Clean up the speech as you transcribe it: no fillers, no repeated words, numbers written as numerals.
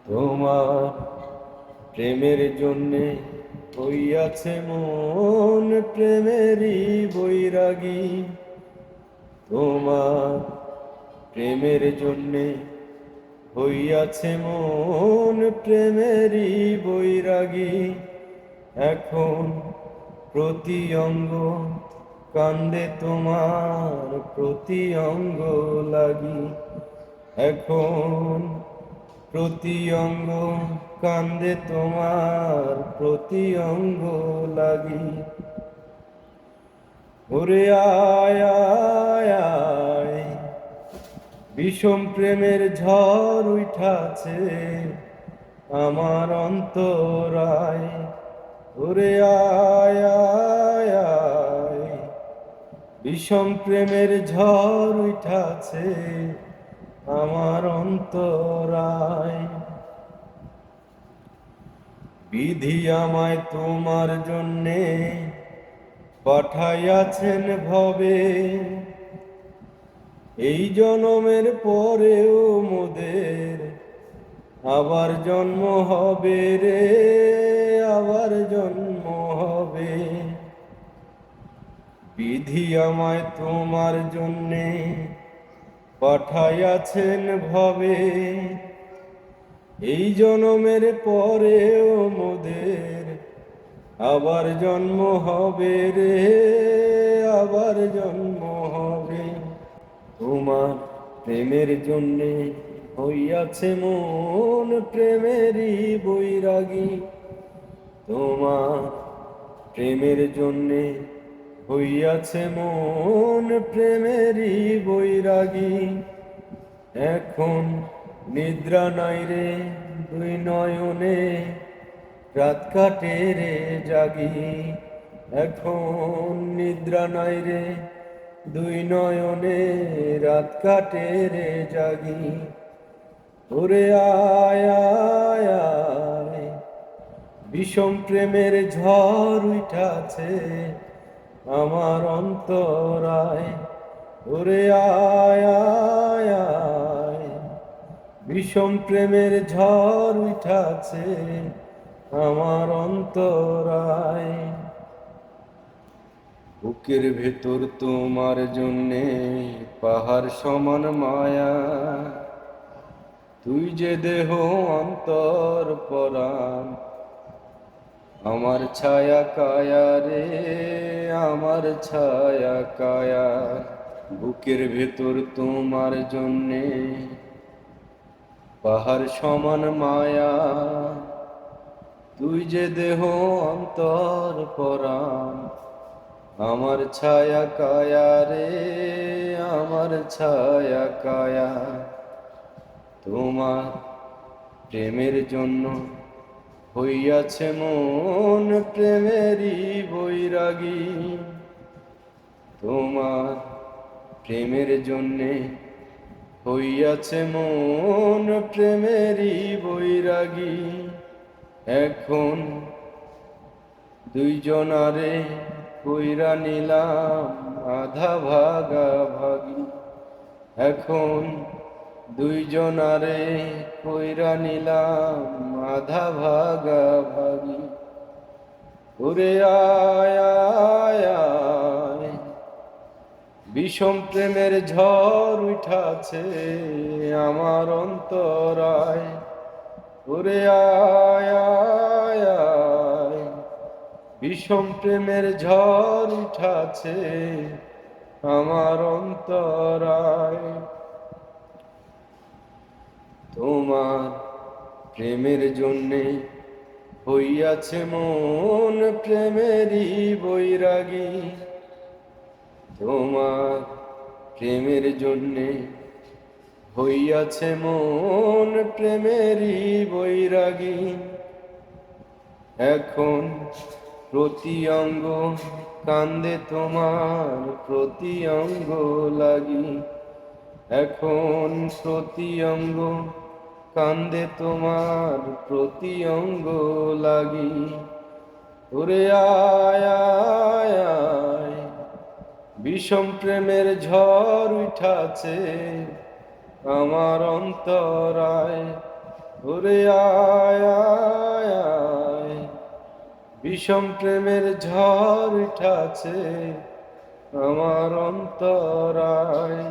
তোমার প্রেমের জন্যে হইয়াছে মন প্রেমেরই বৈরাগী। তোমার প্রেমের জন্যে হইয়াছে মন প্রেমেরই বৈরাগী। এখন প্রতি অঙ্গ কান্দে তোমার প্রতি অঙ্গ লাগি। এখন প্রতি অঙ্গ কান্দে তোমার প্রতি অঙ্গ লাগি। ওরে আয় আয় আয়, বিষম প্রেমের ঝড় উঠাছে আমার অন্তরায়। ওরে আয় আয় আয়, বিষম প্রেমের ঝড় উঠাছে আমার অন্তরায়। বিধি আমায় তোমার জন্যে পাঠাইয়াছেন ভবে, এই জনমের পরেও মোদের আবার জন্ম হবে রে, আবার জন্ম হবে। বিধি আমায় তোমার জন্যে পাঠাইয়াছেন ভবে, এই জনমের পরেও মোদের আবার জন্ম হবে রে, আবার জন্ম হবে। তোমার প্রেমের জন্যে হইয়াছে মন প্রেমেরই বৈরাগী। তোমার প্রেমের জন্যে হইয়াছে মন প্রেমেরই বৈরাগী। এখন নিদ্রা নাই রে দুই নয়নে, রাত কাটে রে জাগি। এখন নিদ্রা নাই রে দুই নয়নে, রাত কাটে রে জাগি। ওরে আয় আয় আয়, বিষম প্রেমের ঝড় উঠাছে আমার অন্তরায়। ওরে আয় আয় আয়, বিষম প্রেমের ঝড় উঠাছে আমার অন্তরায়। বুকের ভেতর তোমার জন্যে পাহাড় সমান মায়া, তুই যে দেহ অন্তর পরাণ, আমার ছায়া কায়া রে, আমার ছায়া কায়া। বুকের ভেতর তোমার জন্যে পাহাড় সমান মায়া, তুই যে দেহ অন্তর পরাণ, আমার ছায়া কায়া রে, আমার ছায়া কায়া। তোমার প্রেমের জন্য হইয়াছে মন প্রেমেরই বৈরাগী। তোমার প্রেমের জন্যে হইয়াছে মন প্রেমেরই বৈরাগী। এখন দুইজনারে কইরা নিলাম আধা ভাগা ভাগি। এখন দুইজনারে কইরা নিলাম আধা ভাগা ভাগি। ওরে আয় আয় আয়, বিষম প্রেমের ঝড় উঠাছে আমার অন্তরায়। ওরে আয় আয় আয়, বিষম প্রেমের ঝড় উঠাছে আমার অন্তরায়। তোমার প্রেমের জন্যে হইয়াছে মন প্রেমেরই বৈরাগী। তোমার প্রেমের জন্যে হইয়াছে মন প্রেমেরই বৈরাগী। এখন প্রতি অঙ্গ কান্দে তোমার প্রতি অঙ্গ লাগি। এখন প্রতি অঙ্গ কান্দে তোমার প্রতি অঙ্গ লাগি। ওরে আয় আয় আয়, বিষম প্রেমের ঝড় উঠাছে আমার অন্তরায়। ওরে আয় আয় আয়, বিষম প্রেমের ঝড় উঠাছে আমার অন্তরায়।